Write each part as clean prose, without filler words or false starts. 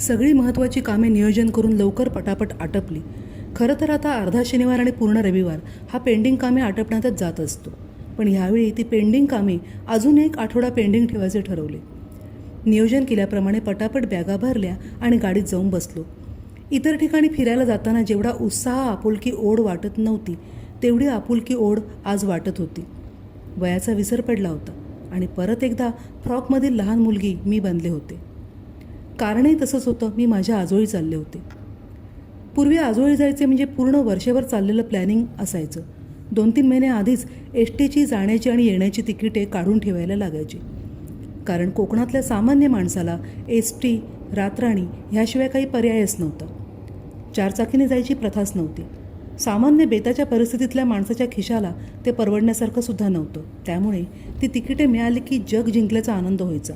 सगळी महत्त्वाची कामे नियोजन करून लवकर पटापट आटपली. खरं तर आता अर्धा शनिवार आणि पूर्ण रविवार हा पेंडिंग कामे आटपण्यातच जात असतो. पण ह्यावेळी ती पेंडिंग कामे अजून एक आठवडा पेंडिंग ठेवायचे ठरवले. नियोजन केल्याप्रमाणे पटापट बॅगा भरल्या आणि गाडीत जाऊन बसलो. इतर ठिकाणी फिरायला जाताना जेवढा उत्साह, आपुलकी, ओढ वाटत नव्हती तेवढी आपुलकी, ओढ आज वाटत होती. वयाचा विसर पडला होता आणि परत एकदा फ्रॉकमधील लहान मुलगी मी बनले होते. कारणही तसंच होतं. मी माझ्या आजोळी चालले होते. पूर्वी आजोळी जायचे म्हणजे पूर्ण वर्षभर चाललेलं प्लॅनिंग असायचं. 2-3 महिने आधीच एसटीची जाण्याची आणि येण्याची तिकिटे काढून ठेवायला लागायची. कारण कोकणातल्या सामान्य माणसाला एसटी, रातराणी ह्याशिवाय काही पर्यायच नव्हता. चारचाकीने जायची प्रथाच नव्हती. सामान्य बेताच्या परिस्थितीतल्या माणसाच्या खिशाला ते परवडण्यासारखं सुद्धा नव्हतं. त्यामुळे ती तिकिटे मिळाली की जग जिंकल्याचा आनंद व्हायचा.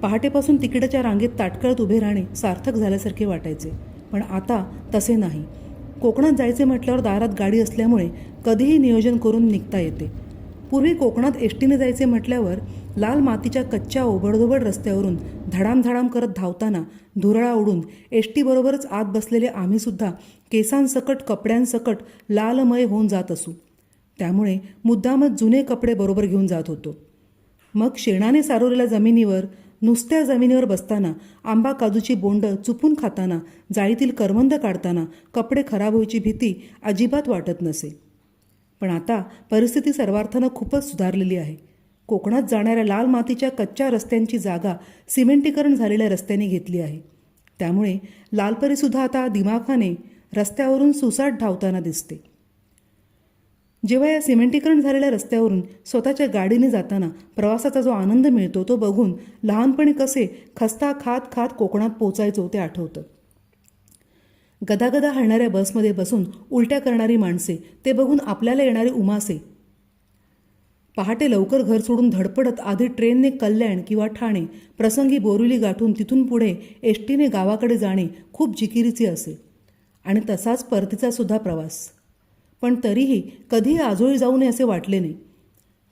पहाटेपासून तिकिटाच्या रांगेत ताटकळत उभे राहणे सार्थक झाल्यासारखे वाटायचे. पण आता तसे नाही. कोकणात जायचे म्हटल्यावर दारात गाडी असल्यामुळे कधीही नियोजन करून निघता येते. पूर्वी कोकणात एसटीने जायचे म्हटल्यावर लाल मातीच्या कच्च्या ओबडधोबड रस्त्यावरून धडामधडाम करत धावताना धुरळा उडून एसटीबरोबरच आत बसलेले आम्हीसुद्धा केसांसकट, कपड्यांसकट लालमय होऊन जात असू. त्यामुळे मुद्दामच जुने कपडे बरोबर घेऊन जात होतो. मग शेणाने सारवलेल्या जमिनीवर, नुसत्या जमिनीवर बसताना, आंबा काजूची बोंडं चुपून खाताना, जाळीतील करवंद काढताना कपडे खराब व्हायची भीती अजिबात वाटत नसे. पण आता परिस्थिती सर्वार्थानं खूपच सुधारलेली आहे. कोकणात जाणाऱ्या लाल मातीच्या कच्च्या रस्त्यांची जागा सिमेंटीकरण झालेल्या रस्त्यांनी घेतली आहे. त्यामुळे लालपरीसुद्धा आता दिमाखाने रस्त्यावरून सुसाट धावताना दिसते. जेव्हा या सिमेंटीकरण झालेल्या रस्त्यावरून स्वतःच्या गाडीने जाताना प्रवासाचा जो आनंद मिळतो तो बघून लहानपणी कसे खस्ता खात खात कोकणात पोचायचो ते आठवतं. गदागदा हलणाऱ्या बसमध्ये बसून उलट्या करणारी माणसे, ते बघून आपल्याला येणारी उमासे. पहाटे लवकर घर सोडून धडपडत आधी ट्रेनने कल्याण किंवा ठाणे, प्रसंगी बोरिवली गाठून तिथून पुढे एसटीने गावाकडे जाणे खूप जिकिरीचे असे. आणि तसाच परतीचा सुद्धा प्रवास. पण तरीही कधी आजोळी जाऊ नये असे वाटले नाही.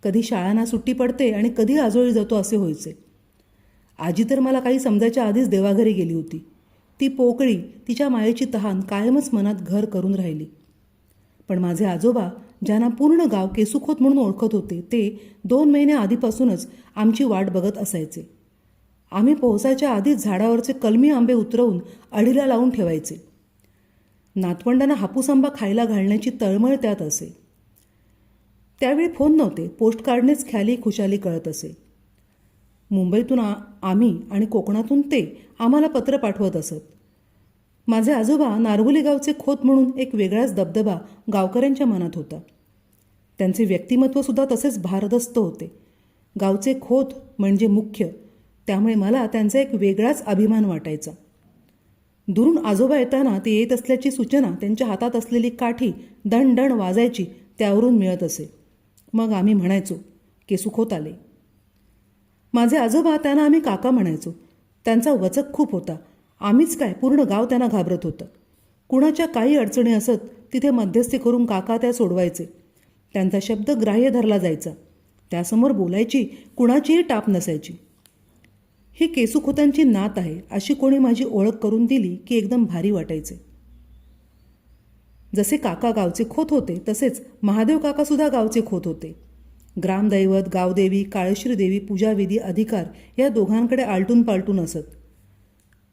कधी शाळांना सुट्टी पडते आणि कधी आजोळी जातो असे व्हायचे. आजी तर मला काही समजायच्या आधीच देवाघरी गेली होती. ती पोकळी, तिच्या मायेची तहान कायमच मनात घर करून राहिली. पण माझे आजोबा, ज्यांना पूर्ण गाव केसुखोत म्हणून ओळखत होते, ते 2 महिने आधीपासूनच आमची वाट बघत असायचे. आम्ही पोहोचायच्या आधीच झाडावरचे कलमी आंबे उतरवून अडीला लावून ठेवायचे. नातवंडांना हापूस आंबा खायला घालण्याची तळमळ त्यात असे. त्यावेळी फोन नव्हते. पोस्टकार्डनेच ख्याली खुशाली कळत असे. मुंबईतून आम्ही आणि कोकणातून ते आम्हाला पत्र पाठवत असत. माझे आजोबा नारगुली गावचे खोत म्हणून एक वेगळाच दबदबा गावकऱ्यांच्या मनात होता. त्यांचे व्यक्तिमत्वसुद्धा तसेच भारदस्त होते. गावचे खोत म्हणजे मुख्य, त्यामुळे मला त्यांचा एक वेगळाच अभिमान वाटायचा. दुरून आजोबा येताना ते येत असल्याची सूचना त्यांच्या हातात असलेली काठी दणदण वाजायची त्यावरून मिळत असे. मग आम्ही म्हणायचो, केसुखोत आले. माझे आजोबा, त्यांना आम्ही काका म्हणायचो. त्यांचा वचक खूप होता. आम्हीच काय, पूर्ण गाव त्यांना घाबरत होतं. कुणाच्या काही अडचणी असत तिथे मध्यस्थी करून काका त्या सोडवायचे. त्यांचा शब्द ग्राह्य धरला जायचा. त्यासमोर बोलायची कुणाचीही टाप नसायची. ही केसुखोतांची नात आहे अशी कोणी माझी ओळख करून दिली की एकदम भारी वाटायचे. जसे काका गावचे खोत होते तसेच महादेव काकासुद्धा गावचे खोत होते. ग्रामदैवत, गावदेवी, काळेश्वरी देवी, पूजाविधी, अधिकार या दोघांकडे आलटून पालटून असत.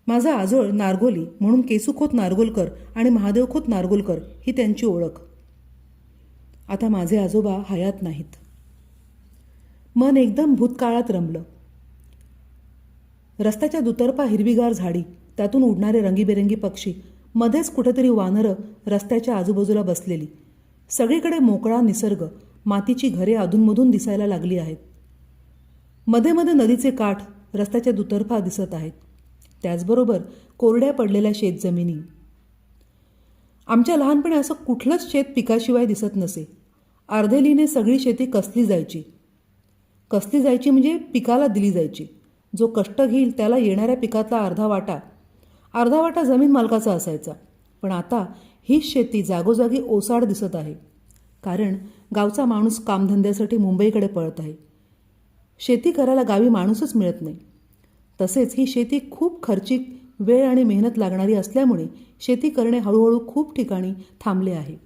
माझा आजोळ नारगोली म्हणून केसुखोत नारगोलकर आणि महादेवखोत नारगोलकर ही त्यांची ओळख. आता माझे आजोबा हयात नाहीत. मन एकदम भूतकाळात रमलं. रस्त्याच्या दुतर्फा हिरवीगार झाडी, त्यातून उडणारे रंगीबेरंगी पक्षी, मध्येच कुठेतरी वानरं रस्त्याच्या आजूबाजूला बसलेली. सगळीकडे मोकळा निसर्ग, मातीची घरे अधूनमधून दिसायला लागली आहेत. मध्ये मध्ये नदीचे काठ रस्त्याच्या दुतर्फा दिसत आहेत. त्याचबरोबर कोरड्या पडलेल्या शेतजमिनी. आमच्या लहानपणी असं कुठलंच शेत पिकाशिवाय दिसत नसे. अर्धेलीने सगळी शेती कसली जायची. कसली जायची म्हणजे पिकाला दिली जायची. जो कष्ट घेईल त्याला येणाऱ्या पिकातला अर्धा वाटा जमीन मालकाचा असायचा. पण आता हीच शेती जागोजागी ओसाड दिसत आहे. कारण गावचा माणूस कामधंद्यासाठी मुंबईकडे पळत आहे. शेती करायला गावी माणूसच मिळत नाही. तसेच ही शेती खूप खर्चिक, वेळ आणि मेहनत लागणारी असल्यामुळे शेती करणे हळूहळू खूप ठिकाणी थांबले आहे.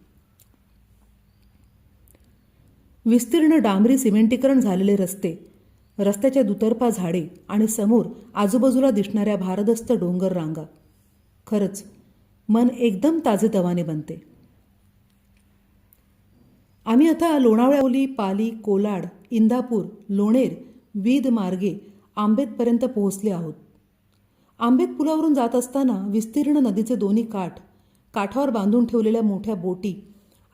विस्तीर्ण डांबरी सिमेंटीकरण झालेले रस्ते, रस्त्याच्या दुतर्फा झाडे आणि समोर आजूबाजूला दिसणाऱ्या भारदस्त डोंगर रांगा, खरंच मन एकदम ताजेतवाने बनते. आम्ही आता लोणावळ्यावली, पाली, कोलाड, इंदापूर, लोणेर, वीद मार्गे आंबेतपर्यंत पोहोचले आहोत. आंबेत पुलावरून जात असताना विस्तीर्ण नदीचे दोन्ही काठावर बांधून ठेवलेल्या मोठ्या बोटी,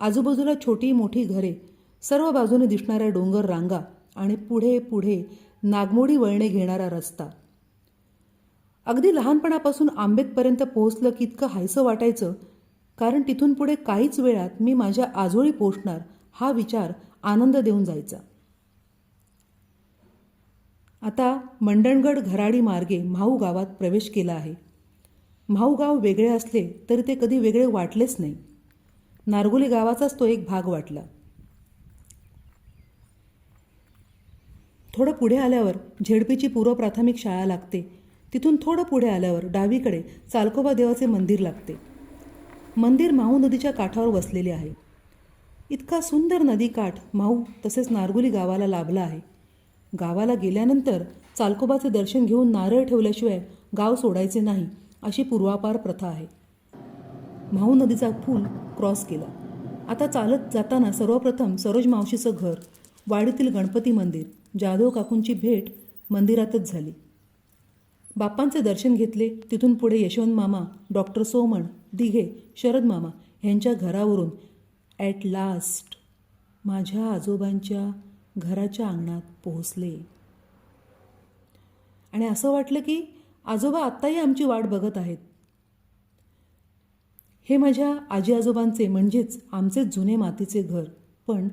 आजूबाजूला छोटी मोठी घरे, सर्व बाजूने दिसणाऱ्या डोंगर रांगा आणि पुढे पुढे नागमोडी वळणे घेणारा रस्ता. अगदी लहानपणापासून आंबेतपर्यंत पोहोचलं की इतकं हायसं वाटायचं, कारण तिथून पुढे काहीच वेळात मी माझ्या आजोळी पोहोचणार हा विचार आनंद देऊन जायचा. आता मंडणगड घराडी मार्गे म्हाऊ गावात प्रवेश केला आहे. म्हाऊ गाव वेगळे असले तरी ते कधी वेगळे वाटलेच नाही. नारगोली गावाचाच तो एक भाग वाटला. थोडं पुढे आल्यावर झेडपीची पूर्व प्राथमिक शाळा लागते. तिथून थोडं पुढे आल्यावर डावीकडे चालकोबा देवाचे मंदिर लागते. मंदिर म्हाऊ नदीच्या काठावर वसलेले आहे. इतका सुंदर नदीकाठ म्हाऊ तसेच नारगोली गावाला लाभला आहे. गावाला गेल्यानंतर चालकोबाचे दर्शन घेऊन नारळ ठेवल्याशिवाय गाव सोडायचे नाही अशी पूर्वापार प्रथा आहे. म्हाऊ नदीचा पूल क्रॉस केला. आता चालत जाताना सर्वप्रथम सरोज मावशीचं घर, वाडीतील गणपती मंदिर, जाधव काकूंची भेट मंदिरातच झाली. बाप्पांचे दर्शन घेतले. तिथून पुढे यशवंत मामा, डॉक्टर सोमण, दिघे, शरद मामा यांच्या घरावरून ॲट लास्ट माझ्या आजोबांच्या घराच्या अंगणात पोहोचले. आणि असं वाटलं की आजोबा आत्ताही आमची वाट बघत आहेत. हे माझ्या आजी आजोबांचे म्हणजेच आमचे जुने मातीचे घर, पण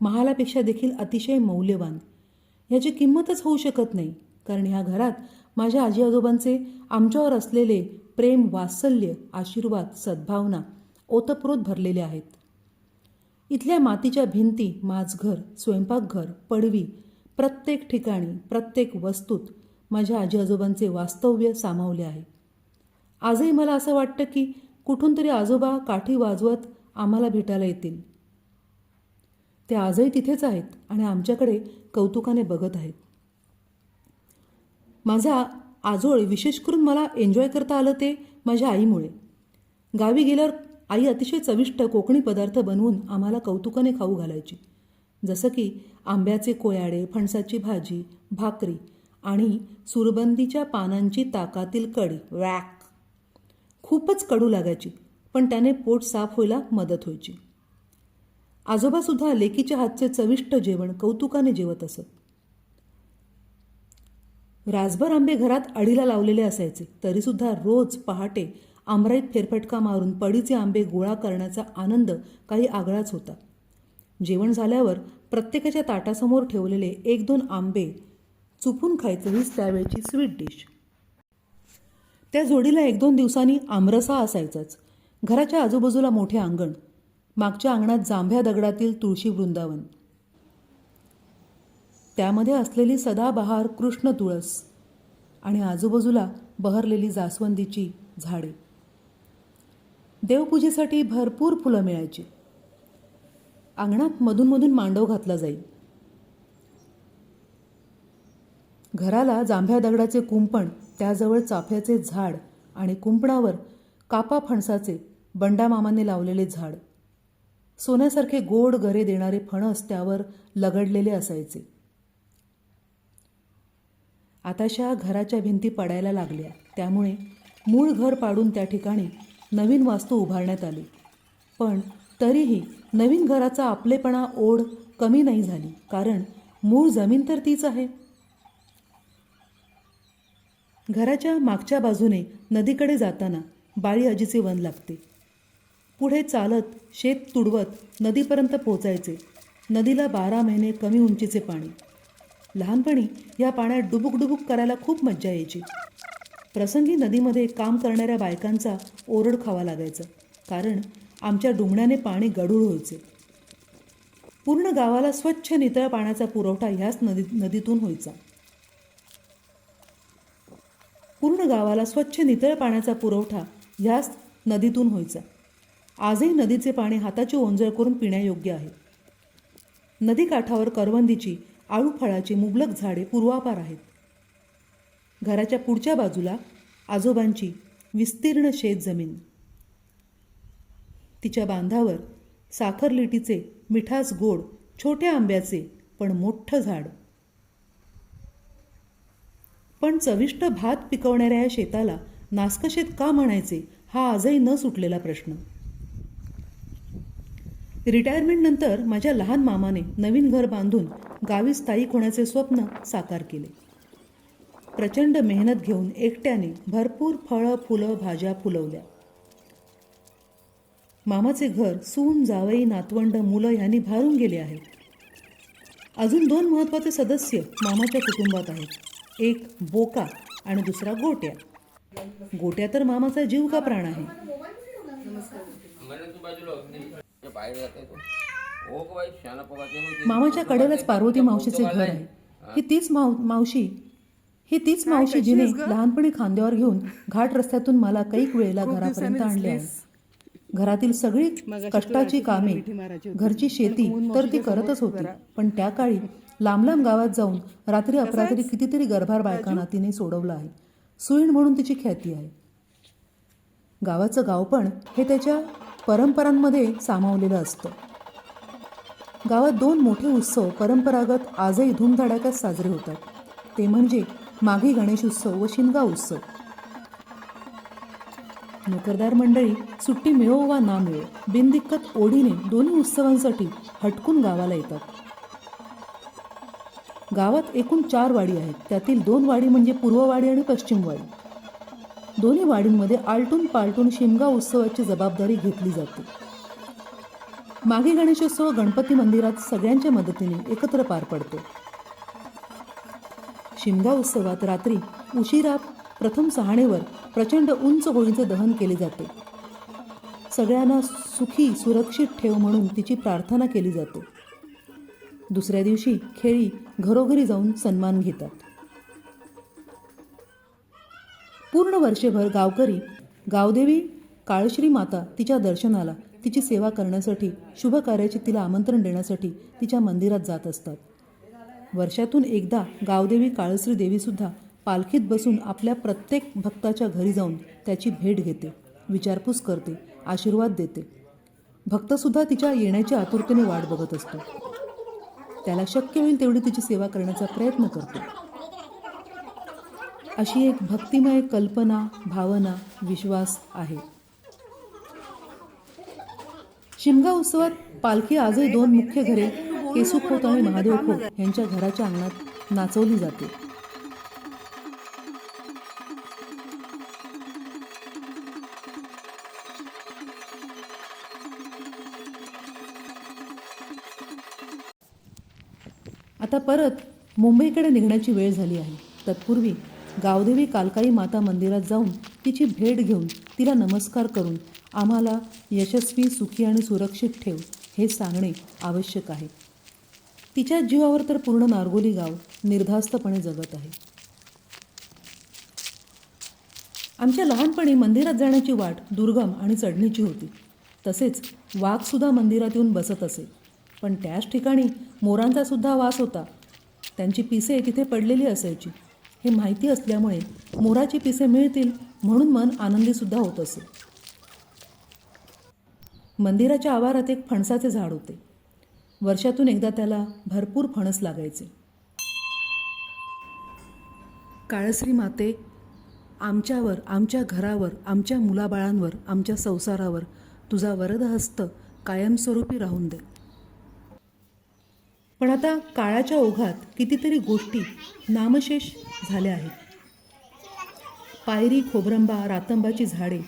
महालापेक्षा देखील अतिशय मौल्यवान. ह्याची किंमतच होऊ शकत नाही, कारण ह्या घरात माझ्या आजी आजोबांचे आमच्यावर असलेले प्रेम, वात्सल्य, आशीर्वाद, सद्भावना ओतप्रोत भरलेले आहेत. इथल्या मातीच्या भिंती, माझघर, स्वयंपाकघर, पडवी, प्रत्येक ठिकाणी, प्रत्येक वस्तूत माझ्या आजी आजोबांचे वास्तव्य सामावले आहे. आजही मला असं वाटतं की कुठून तरी आजोबा काठी वाजवत आम्हाला भेटायला येतील. ते आजही तिथेच आहेत आणि आमच्याकडे कौतुकाने बघत आहेत. माझा आजोळ विशेष करून मला एन्जॉय करता आलं ते माझ्या आईमुळे. गावी गेल्यावर आई अतिशय चविष्ट कोकणी पदार्थ बनवून आम्हाला कौतुकाने खाऊ घालायची, जसं की आंब्याचे कोयाडे, फणसाची भाजी, भाकरी आणि सुरबंदीच्या पानांची ताकातील कढी. वॅक! खूपच कडू लागायची, पण त्याने पोट साफ व्हायला मदत व्हायची. आजोबासुद्धा लेकीच्या हातचे चविष्ट जेवण कौतुकाने जेवत असत. रासभर आंबे घरात अडीला लावलेले असायचे, तरीसुद्धा रोज पहाटे आमराईत फेरफटका मारून पडीचे आंबे गोळा करण्याचा आनंद काही आगळाच होता. जेवण झाल्यावर प्रत्येकाच्या ताटासमोर ठेवलेले 1-2 आंबे चुपून खायचे हीच त्यावेळची स्वीट डिश. त्या जोडीला 1-2 दिवसांनी आमरसा असायचाच. घराच्या आजूबाजूला मोठे अंगण, मागच्या अंगणात जांभ्या दगडातील तुळशी वृंदावन, त्यामध्ये असलेली सदाबहार कृष्ण तुळस आणि आजूबाजूला बहरलेली जास्वंदीची झाडे. देवपूजेसाठी भरपूर फुलं मिळायची. अंगणात मधून मांडव घातला जाई. घराला जांभ्या दगडाचे कुंपण, त्याजवळ चाफ्याचे झाड आणि कुंपणावर कापा फणसाचे बंडामामाने लावलेले झाड. सोन्यासारखे गोड गरे देणारे फणस त्यावर लगडलेले असायचे. आताशा घराच्या भिंती पडायला लागल्या, त्यामुळे मूळ घर पाडून त्या ठिकाणी नवीन वास्तू उभारण्यात आली. पण तरीही नवीन घराचा आपलेपणा ओढ कमी नाही झाली, कारण मूळ जमीन तर तीच आहे. घराच्या मागच्या बाजूने नदीकडे जाताना बाळी आजीचे वन लागते. पुढे चालत शेत तुडवत नदीपर्यंत पोचायचे. नदीला 12 महिने कमी उंचीचे पाणी. लहानपणी या पाण्यात डुबुक करायला खूप मज्जा यायची. प्रसंगी नदीमध्ये काम करणाऱ्या बायकांचा ओरड खावा लागायचा, कारण आमच्या डुंगण्याने पाणी गढूळ व्हायचे. पूर्ण गावाला स्वच्छ नितळ पाण्याचा पुरवठा ह्याच नदीतून व्हायचा. पूर्ण गावाला स्वच्छ नितळ पाण्याचा पुरवठा ह्याच नदीतून व्हायचा. आजही नदीचे पाणी हाताची ओंजळ करून पिण्यायोग्य आहे. नदीकाठावर करवंदीची, आळू फळाची मुबलक झाडे पूर्वापार आहेत. घराच्या पुढच्या बाजूला आजोबांची विस्तीर्ण शेत जमीन. तिच्या बांधावर साखरलिटीचे मिठास गोड छोट्या आंब्याचे पण मोठं झाड. पण चविष्ट भात पिकवणाऱ्या या शेताला नासकं शेत का म्हणायचे हा आजही न सुटलेला प्रश्न. रिटायरमेंटनंतर माझ्या लहान मामाने नवीन घर बांधून गावी स्थायिक होण्याचे स्वप्न साकार केले. प्रचंड मेहनत घेऊन एकट्याने भरपूर फळं फुलं भाज्या फुलवल्या. मामाचे घर सून जावई नातवंड मुलं यांनी भारून गेले आहे. अजून 2 महत्त्वाचे सदस्य मामाच्या कुटुंबात आहेत. एक बोका आणि दुसरा गोट्या. गोट्या तर मामाचा जीव का प्राण आहे. मामाच्या कडेलाच पार्वती मावशीचे घर आहे. ही तीच मावशी जिने लहानपणी खांद्यावर घेऊन घाट रस्त्यातून मला कैक वेळेला घरापर्यंत आणले आहे. घरातील सगळी कष्टाची कामे, घरची शेती तर ती करतच होती. पण त्या काळी लांब लांब गावात जाऊन रात्री अपरात्री कितीतरी गर्भार बायकांना तिने सोडवलं आहे. सुईण म्हणून तिची ख्याती आहे. गावाचं गावपण हे त्याच्या परंपरांमध्ये सामावलेलं असतं. गावात 2 मोठे उत्सव परंपरागत आजही धूमधडाक्यात साजरे होतात. ते म्हणजे माघी गणेश उत्सव व शिमगा उत्सव. नोकरदार मंडळी सुट्टी मिळो वा ना मिळो बिनदिक्कत ओढीने दोन्ही उत्सवांसाठी हटकून गावाला येतात. गावात एकूण 4 वाडी आहेत. त्यातील 2 वाडी म्हणजे पूर्ववाडी आणि पश्चिमवाडी. दोन्ही वाडींमध्ये आलटून पालटून शिमगा उत्सवाची जबाबदारी घेतली जाते. माघी गणेशोत्सव गणपती मंदिरात सगळ्यांच्या मदतीने एकत्र पार पडतो. शिमगा उत्सवात रात्री उशिरा प्रथम सहाणेवर प्रचंड उंच होळीचे दहन केले जाते. सगळ्यांना सुखी सुरक्षित ठेव म्हणून तिची प्रार्थना केली जाते. दुसऱ्या दिवशी खेळी घरोघरी जाऊन सन्मान घेतात. पूर्ण वर्षभर गावकरी गावदेवी काळश्री माता तिच्या दर्शनाला, तिची सेवा करण्यासाठी, शुभ कार्याचे तिला आमंत्रण देण्यासाठी तिच्या मंदिरात जात असतात. वर्षातून एकदा गावदेवी काळश्री देवीसुद्धा पालखीत बसून आपल्या प्रत्येक भक्ताच्या घरी जाऊन त्याची भेट घेते, विचारपूस करते, आशीर्वाद देते. भक्तसुद्धा तिच्या येण्याची आतुरतेने वाट बघत असतो. त्याला शक्य होईल तेवढी तिची सेवा करण्याचा प्रयत्न करतो. अशी एक भक्तिमय कल्पना, भावना, विश्वास आहे. शिमगा उत्सवात पालखी आजही 2 मुख्य घरे केसू खोत आणि महादेव खोत यांच्या घराच्या अंगणात नाचवली जाते. आता परत मुंबईकडे निघण्याची वेळ झाली आहे. तत्पूर्वी गावदेवी कालकाई माता मंदिरात जाऊन तिची भेट घेऊन तिला नमस्कार करून आम्हाला यशस्वी, सुखी आणि सुरक्षित ठेव हे सांगणे आवश्यक आहे. तिच्या जीवावर तर पूर्ण नारगोली गाव निर्धास्तपणे जगत आहे. आमच्या लहानपणी मंदिरात जाण्याची वाट दुर्गम आणि चढणीची होती. तसेच वाघसुद्धा मंदिरात येऊन बसत असे. पण त्याच ठिकाणी मोरांचा सुद्धा वास होता. त्यांची पिसे तिथे पडलेली असायची. हे माहिती असल्यामुळे मोराची पिसे मिळतील म्हणून मन आनंदीसुद्धा होत असे. मंदिराच्या आवारात एक फणसाचे झाड होते. वर्षातून एकदा त्याला भरपूर फणस लागायचे. काळश्री माते, आमच्यावर, आमच्या घरावर, आमच्या मुलाबाळांवर, आमच्या संसारावर तुझा वरदहस्त कायमस्वरूपी राहून दे. पण आता काळाच्या ओघात कितीतरी गोष्टी नामशेष झाल्या आहेत. पायरी, खोबरंबा, रातंबाची झाडे,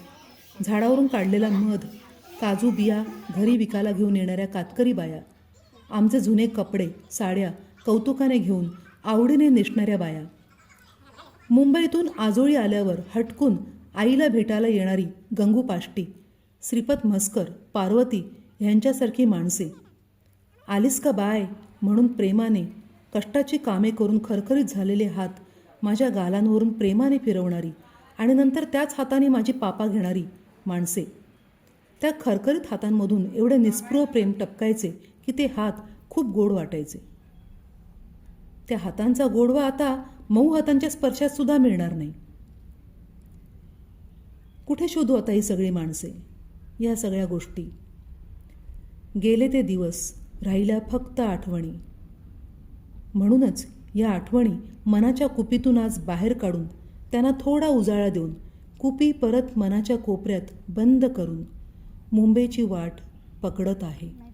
झाडावरून काढलेला मध, काजू बिया घरी विकायला घेऊन येणाऱ्या कातकरी बाया, आमचे जुने कपडे, साड्या कौतुकाने घेऊन आवडीने नेसणाऱ्या बाया, मुंबईतून आजोळी आल्यावर हटकून आईला भेटायला येणारी गंगू पाष्टी, श्रीपत म्हस्कर, पार्वती ह्यांच्यासारखी माणसे, आलीस का बाय म्हणून प्रेमाने कष्टाची कामे करून खरखरीत झालेले हात माझ्या गालांवरून प्रेमाने फिरवणारी आणि नंतर त्याच हाताने माझी पापा घेणारी माणसे. त्या खरखरीत हातांमधून एवढे निस्पृह प्रेम टपकायचे की ते हात खूप गोड वाटायचे. त्या हातांचा गोडवा आता मऊ हातांच्या स्पर्शात सुद्धा मिळणार नाही. कुठे शोधू आता ही सगळी माणसे, या सगळ्या गोष्टी? गेले ते दिवस, राहिल्या फक्त आठवणी. म्हणूनच या आठवणी मनाच्या कुपीतून आज बाहेर काढून त्यांना थोडा उजाळा देऊन कुपी परत मनाच्या कोपऱ्यात बंद करून मुंबईची वाट पकडत आहे.